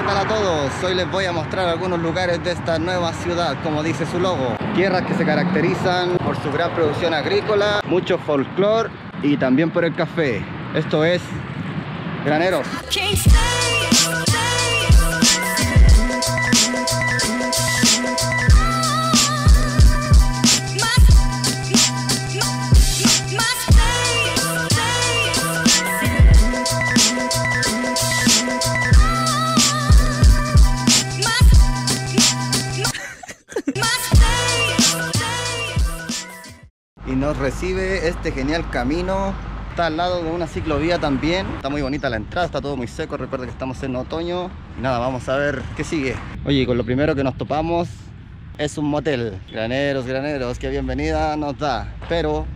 tal a todos? Hoy les voy a mostrar algunos lugares de esta nueva ciudad, como dice su logo. Tierras que se caracterizan por su gran producción agrícola, mucho folclore y también por el café. Esto es Graneros. Y nos recibe este genial camino. Está al lado de una ciclovía también. Está muy bonita la entrada, está todo muy seco. Recuerda que estamos en otoño. Y nada, vamos a ver qué sigue. Oye, con lo primero que nos topamos es un motel. Graneros, Graneros, qué bienvenida nos da. Pero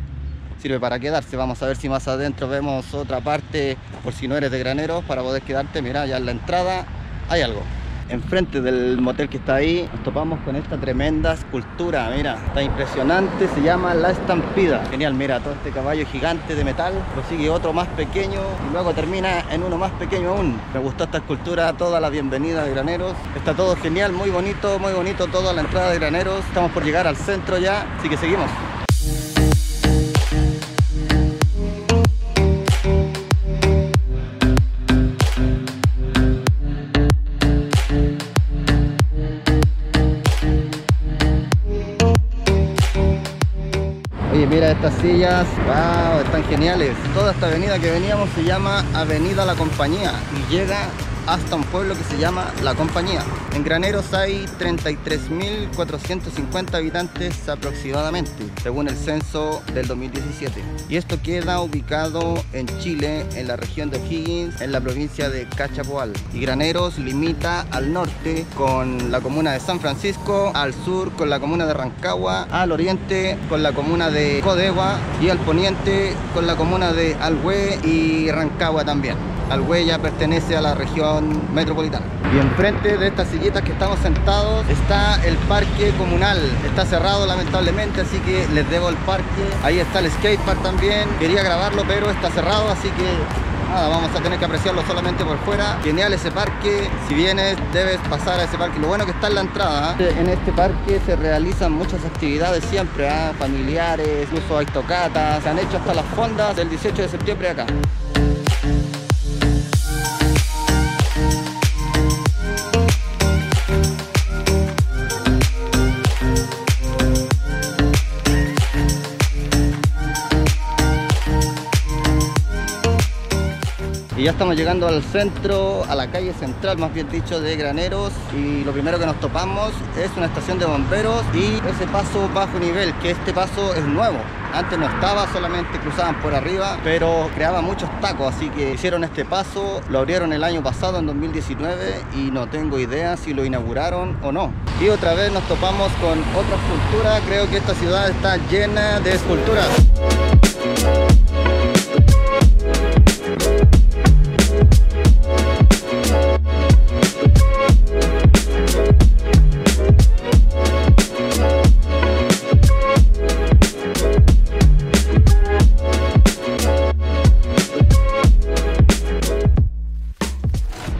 sirve para quedarse. Vamos a ver si más adentro vemos otra parte, por si no eres de Graneros, para poder quedarte. Mira, ya en la entrada hay algo. Enfrente del motel que está ahí nos topamos con esta tremenda escultura. Mira, está impresionante, se llama La Estampida. Genial, mira, todo este caballo gigante de metal. Lo sigue otro más pequeño y luego termina en uno más pequeño aún. Me gustó esta escultura, toda la bienvenida de Graneros. Está todo genial, muy bonito toda la entrada de Graneros. Estamos por llegar al centro ya, así que seguimos. Oye, mira estas sillas, wow, están geniales. Toda esta avenida que veníamos se llama Avenida La Compañía y llega hasta un pueblo que se llama La Compañía. En Graneros hay 33.450 habitantes aproximadamente, según el censo del 2017. Y esto queda ubicado en Chile, en la región de O'Higgins, en la provincia de Cachapoal. Y Graneros limita al norte con la comuna de San Francisco, al sur con la comuna de Rancagua, al oriente con la comuna de Codegua y al poniente con la comuna de Alhué y Rancagua también. Alhué ya pertenece a la región metropolitana. Y enfrente de estas sillitas que estamos sentados está el parque comunal. Está cerrado lamentablemente, así que les debo el parque. Ahí está el skatepark también. Quería grabarlo, pero está cerrado, así que nada, vamos a tener que apreciarlo solamente por fuera. Genial ese parque. Si vienes, debes pasar a ese parque. Lo bueno que está en la entrada. En este parque se realizan muchas actividades siempre, familiares, incluso hay tocatas. Se han hecho hasta las fondas del 18 de septiembre acá. Y ya estamos llegando al centro, a la calle central, más bien dicho, de Graneros. Y lo primero que nos topamos es una estación de bomberos y ese paso bajo nivel, que este paso es nuevo. Antes no estaba, solamente cruzaban por arriba, pero creaba muchos tacos, así que hicieron este paso. Lo abrieron el año pasado, en 2019, y no tengo idea si lo inauguraron o no. Y otra vez nos topamos con otra escultura. Creo que esta ciudad está llena de esculturas.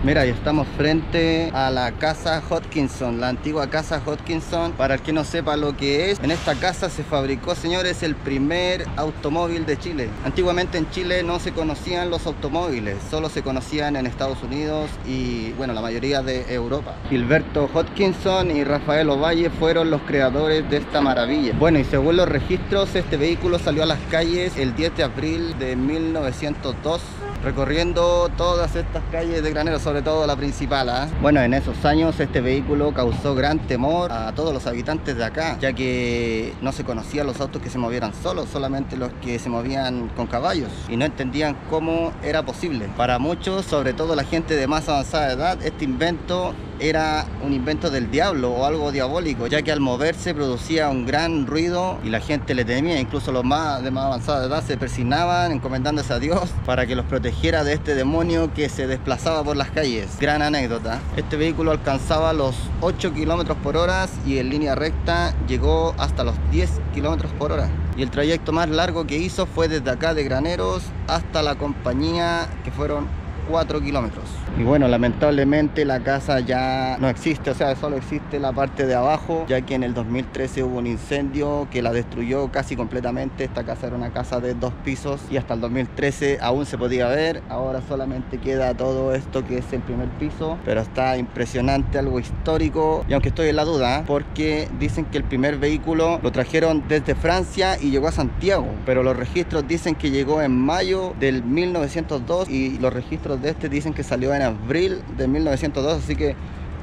Mira, y estamos frente a la Casa Hodgkinson, la antigua Casa Hodgkinson. Para el que no sepa lo que es, en esta casa se fabricó, señores, el primer automóvil de Chile. Antiguamente en Chile no se conocían los automóviles, solo se conocían en Estados Unidos y, bueno, la mayoría de Europa. Gilberto Hodgkinson y Rafael Ovalle fueron los creadores de esta maravilla. Bueno, y según los registros, este vehículo salió a las calles el 10 de abril de 1902, recorriendo todas estas calles de Graneros, sobre todo la principal. Bueno, en esos años este vehículo causó gran temor a todos los habitantes de acá, ya que no se conocían los autos que se movieran solos, solamente los que se movían con caballos, y no entendían cómo era posible. Para muchos, sobre todo la gente de más avanzada edad, este invento era un invento del diablo o algo diabólico, ya que al moverse producía un gran ruido y la gente le temía. Incluso los de más avanzada edad se persignaban encomendándose a Dios para que los protegiera de este demonio que se desplazaba por las calles. Gran anécdota. Este vehículo alcanzaba los 8 km/h y en línea recta llegó hasta los 10 km/h. Y el trayecto más largo que hizo fue desde acá de Graneros hasta La Compañía, que fueron 4 kilómetros. Y bueno, lamentablemente la casa ya no existe, o sea, solo existe la parte de abajo, ya que en el 2013 hubo un incendio que la destruyó casi completamente. Esta casa era una casa de 2 pisos y hasta el 2013 aún se podía ver. Ahora solamente queda todo esto que es el primer piso, pero está impresionante, algo histórico. Y aunque estoy en la duda, porque dicen que el primer vehículo lo trajeron desde Francia y llegó a Santiago, pero los registros dicen que llegó en mayo del 1902 y los registros de este dicen que salió en abril de 1902, así que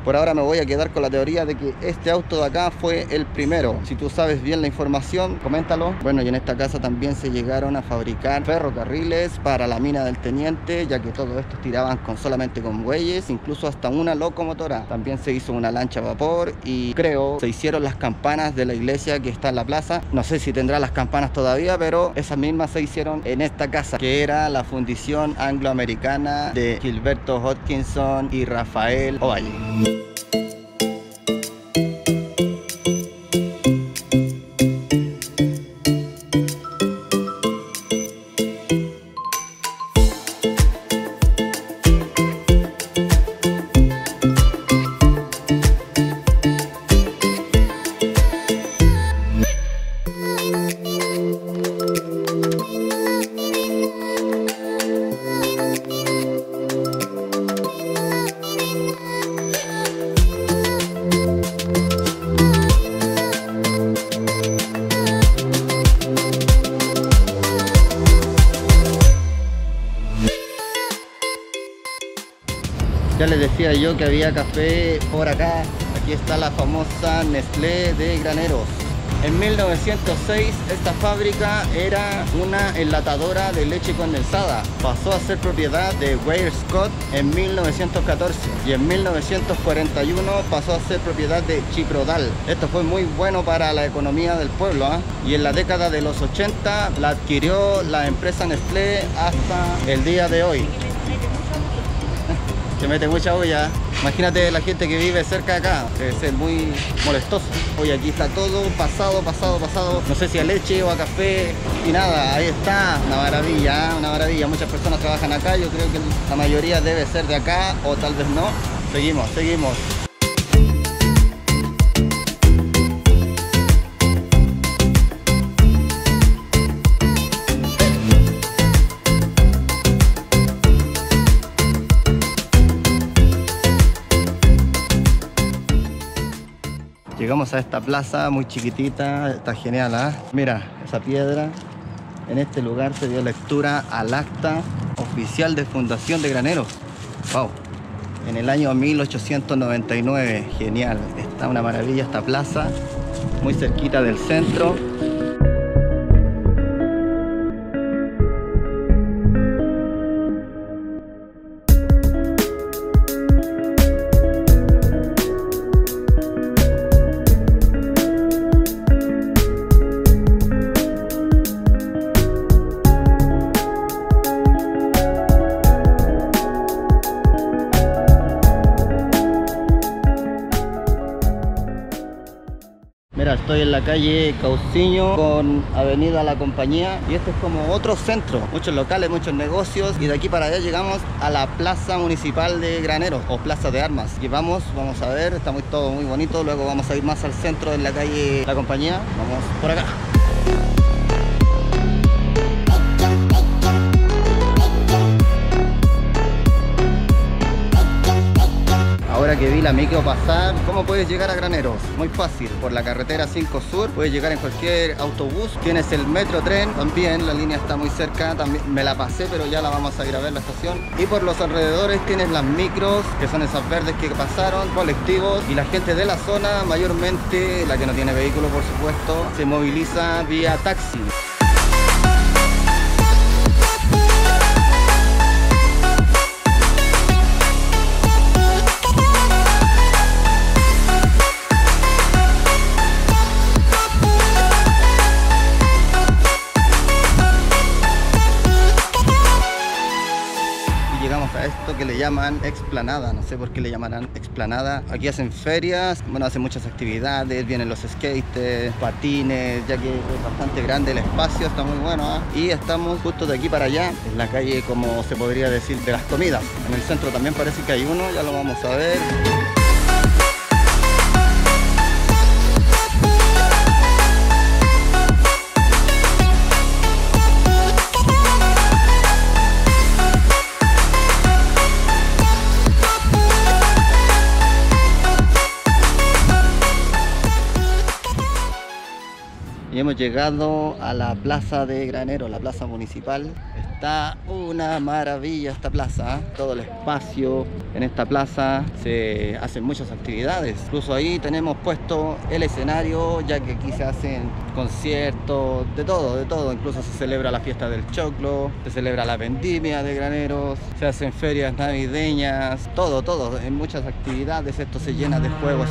por ahora me voy a quedar con la teoría de que este auto de acá fue el primero. Si tú sabes bien la información, coméntalo. Bueno, y en esta casa también se llegaron a fabricar ferrocarriles para la mina del Teniente, ya que todo esto tiraban solamente con bueyes, incluso hasta una locomotora. También se hizo una lancha a vapor y creo se hicieron las campanas de la iglesia que está en la plaza. No sé si tendrá las campanas todavía, pero esas mismas se hicieron en esta casa, que era la fundición angloamericana de Gilberto Hodgkinson y Rafael Ovalle. Ya les decía yo que había café por acá. Aquí está la famosa Nestlé de Graneros. En 1906 esta fábrica era una enlatadora de leche condensada. Pasó a ser propiedad de Ware Scott en 1914 y en 1941 pasó a ser propiedad de Chiprodal. Esto fue muy bueno para la economía del pueblo, y en la década de los 80 la adquirió la empresa Nestlé hasta el día de hoy. Se mete mucha bulla. Imagínate la gente que vive cerca de acá, debe ser muy molestoso. Hoy aquí está todo pasado. No sé si a leche o a café. Y nada, ahí está, una maravilla, una maravilla. Muchas personas trabajan acá, yo creo que la mayoría debe ser de acá o tal vez no. Seguimos. Llegamos a esta plaza muy chiquitita, está genial, Mira, esa piedra. En este lugar se dio lectura al acta oficial de fundación de Graneros. Wow. En el año 1899, genial. Está una maravilla esta plaza, muy cerquita del centro. Mira, estoy en la calle Cauciño con Avenida La Compañía y este es como otro centro, muchos locales, muchos negocios, y de aquí para allá llegamos a la Plaza Municipal de Graneros o Plaza de Armas. Y vamos a ver, está todo muy bonito. Luego vamos a ir más al centro en la calle La Compañía. Vamos por acá. Ahora que vi la micro pasar, ¿cómo puedes llegar a Graneros? Muy fácil, por la carretera 5 Sur, puedes llegar en cualquier autobús. Tienes el metro tren, también la línea está muy cerca, también me la pasé, pero ya la vamos a ir a ver la estación. Y por los alrededores tienes las micros, que son esas verdes que pasaron, colectivos, y la gente de la zona, mayormente la que no tiene vehículo por supuesto, se moviliza vía taxi. Esto que le llaman llaman explanada, no sé por qué le llamarán explanada. Aquí hacen ferias, bueno, hacen muchas actividades, vienen los skaters, patines, ya que es bastante grande el espacio, está muy bueno, ¿eh? Y estamos justo de aquí para allá, en la calle, como se podría decir, de las comidas. En el centro también parece que hay uno, ya lo vamos a ver. Y hemos llegado a la plaza de Granero, la plaza municipal. Está una maravilla esta plaza, ¿eh? Todo el espacio en esta plaza, se hacen muchas actividades. Incluso ahí tenemos puesto el escenario, ya que aquí se hacen conciertos, de todo. Incluso se celebra la fiesta del choclo, se celebra la vendimia de graneros, se hacen ferias navideñas, todo. En muchas actividades esto se llena de juegos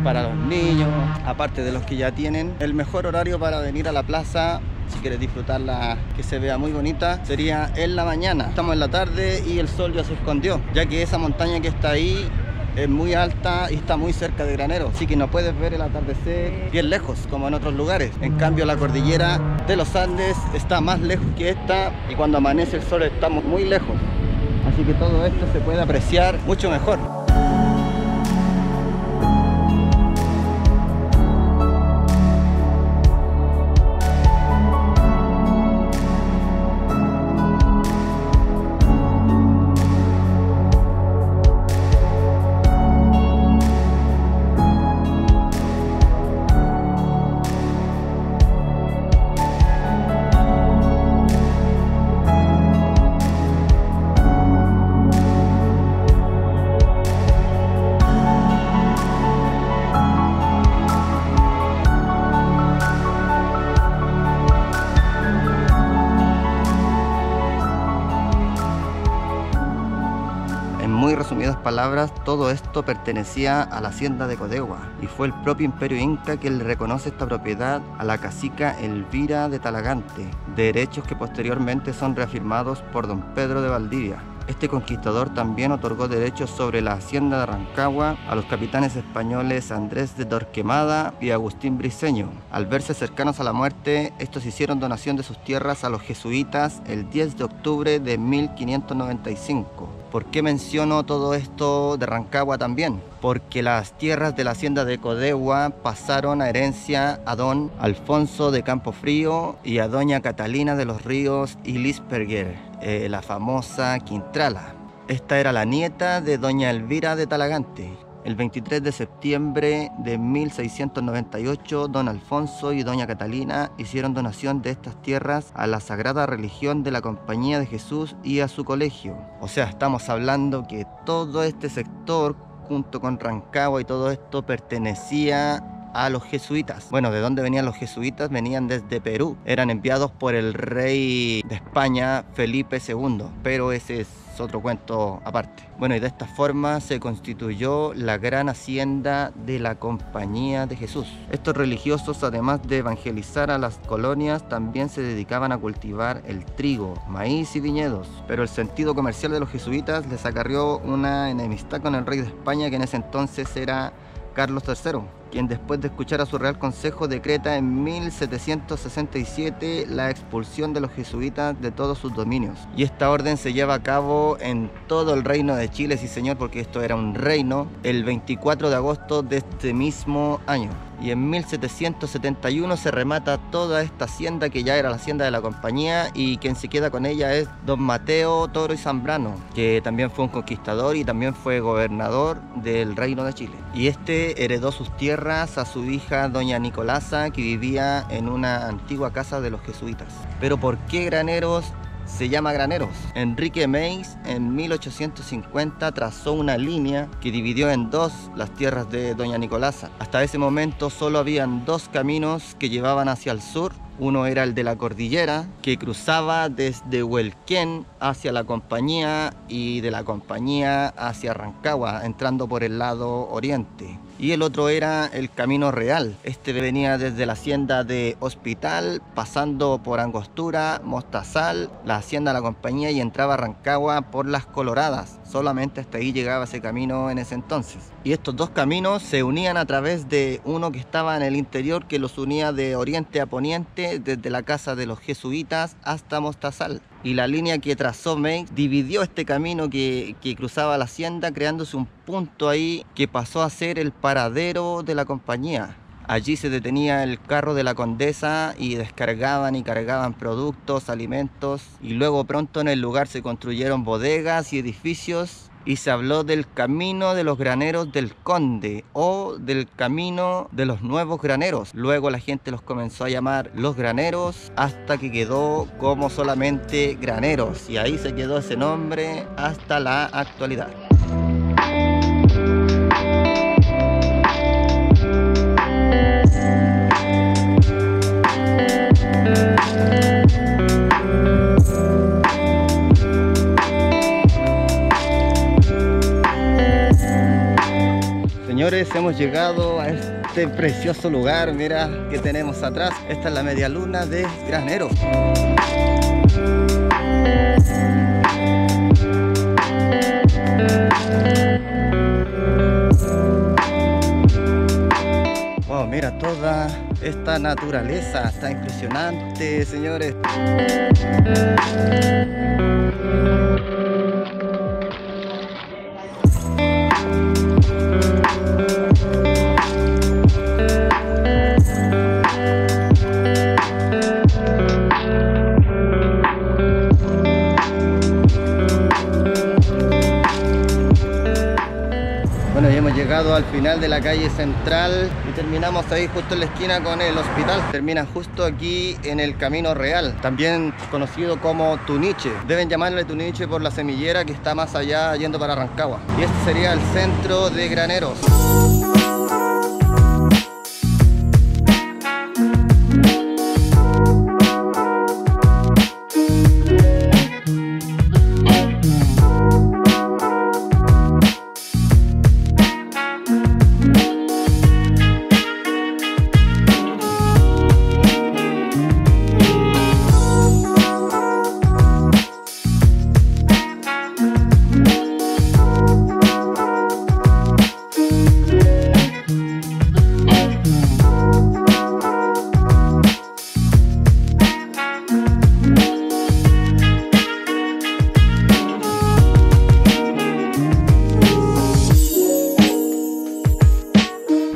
para los niños, aparte de los que ya tienen. El mejor horario para venir a la plaza, si quieres disfrutarla, que se vea muy bonita, sería en la mañana. Estamos en la tarde y el sol ya se escondió, ya que esa montaña que está ahí es muy alta y está muy cerca de Granero, así que no puedes ver el atardecer bien lejos como en otros lugares. En cambio la cordillera de los Andes está más lejos que esta, y cuando amanece el sol estamos muy lejos, así que todo esto se puede apreciar mucho mejor. Muy resumidas palabras, todo esto pertenecía a la hacienda de Codegua y fue el propio imperio inca quien le reconoce esta propiedad a la cacica Elvira de Talagante, derechos que posteriormente son reafirmados por don Pedro de Valdivia. Este conquistador también otorgó derechos sobre la hacienda de Rancagua a los capitanes españoles Andrés de Torquemada y Agustín Briceño. Al verse cercanos a la muerte, estos hicieron donación de sus tierras a los jesuitas el 10 de octubre de 1595. ¿Por qué menciono todo esto de Rancagua también? Porque las tierras de la hacienda de Codegua pasaron a herencia a don Alfonso de Campofrío y a doña Catalina de los Ríos y Lisperger, la famosa Quintrala. Esta era la nieta de doña Elvira de Talagante. El 23 de septiembre de 1698, don Alfonso y doña Catalina hicieron donación de estas tierras a la Sagrada Religión de la Compañía de Jesús y a su colegio. O sea, estamos hablando que todo este sector, junto con Rancagua y todo esto, pertenecía a los jesuitas. Bueno, ¿de dónde venían los jesuitas? Venían desde Perú. Eran enviados por el rey de España, Felipe II, pero ese es otro cuento aparte. Bueno, y de esta forma se constituyó la gran hacienda de la Compañía de Jesús. Estos religiosos, además de evangelizar a las colonias, también se dedicaban a cultivar el trigo, maíz y viñedos. Pero el sentido comercial de los jesuitas les acarrió una enemistad con el rey de España, que en ese entonces era Carlos III, quien después de escuchar a su Real Consejo decreta en 1767 la expulsión de los jesuitas de todos sus dominios. Y esta orden se lleva a cabo en todo el reino de Chile, sí señor, porque esto era un reino, el 24 de agosto de este mismo año. Y en 1771 se remata toda esta hacienda, que ya era la hacienda de la compañía, y quien se queda con ella es don Mateo Toro y Zambrano, que también fue un conquistador y también fue gobernador del reino de Chile. Y este heredó sus tierras a su hija doña Nicolasa, que vivía en una antigua casa de los jesuitas. Pero ¿por qué Graneros se llama Graneros? Enrique Meis en 1850 trazó una línea que dividió en dos las tierras de doña Nicolasa. Hasta ese momento solo habían dos caminos que llevaban hacia el sur. Uno era el de la cordillera, que cruzaba desde Huelquén hacia la compañía y de la compañía hacia Rancagua, entrando por el lado oriente. Y el otro era el camino real. Este venía desde la hacienda de Hospital, pasando por Angostura, Mostazal, la hacienda de la compañía, y entraba a Rancagua por Las Coloradas, Solamente hasta ahí llegaba ese camino en ese entonces. Y estos dos caminos se unían a través de uno que estaba en el interior, que los unía de oriente a poniente, desde la casa de los jesuitas hasta Mostazal. Y la línea que trazó Meiggs dividió este camino que cruzaba la hacienda, creándose un punto ahí que pasó a ser el paradero de la compañía. Allí se detenía el carro de la condesa y descargaban y cargaban productos, alimentos, y luego pronto en el lugar se construyeron bodegas y edificios y se habló del camino de los graneros del conde o del camino de los nuevos graneros. Luego la gente los comenzó a llamar los graneros hasta que quedó como solamente graneros, y ahí se quedó ese nombre hasta la actualidad. Señores, hemos llegado a este precioso lugar. Mira que tenemos atrás. Esta es la media luna de Granero. Wow, mira toda esta naturaleza. Está impresionante, señores. Bueno, ya hemos llegado al final de la calle central y terminamos ahí justo en la esquina con el hospital. Termina justo aquí en el Camino Real, también conocido como Tuniche. Deben llamarle Tuniche por la semillera que está más allá yendo para Rancagua. Y este sería el centro de Graneros.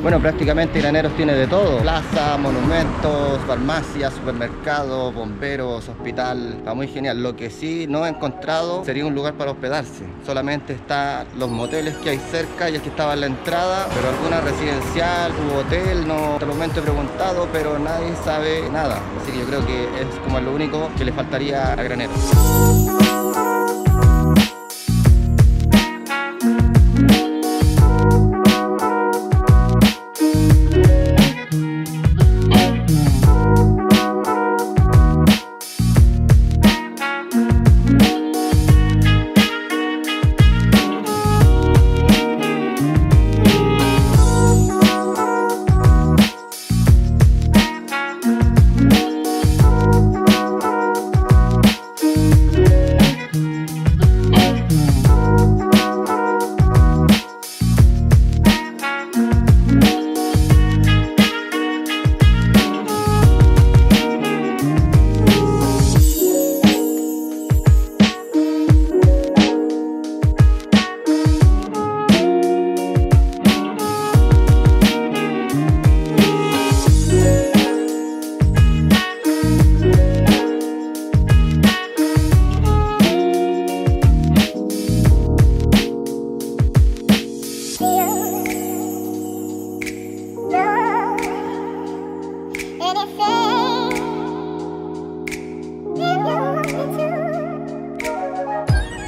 Bueno, prácticamente Graneros tiene de todo: plaza, monumentos, farmacias, supermercados, bomberos, hospital. Está muy genial. Lo que sí no he encontrado sería un lugar para hospedarse. Solamente están los moteles que hay cerca y el que estaba en la entrada, pero alguna residencial u hotel no. Hasta el momento he preguntado, pero nadie sabe nada. Así que yo creo que es como lo único que le faltaría a Graneros.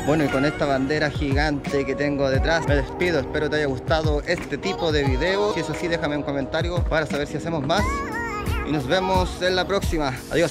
Bueno, y con esta bandera gigante que tengo detrás me despido. Espero te haya gustado este tipo de video. Si es así, déjame un comentario para saber si hacemos más. Y nos vemos en la próxima. Adiós.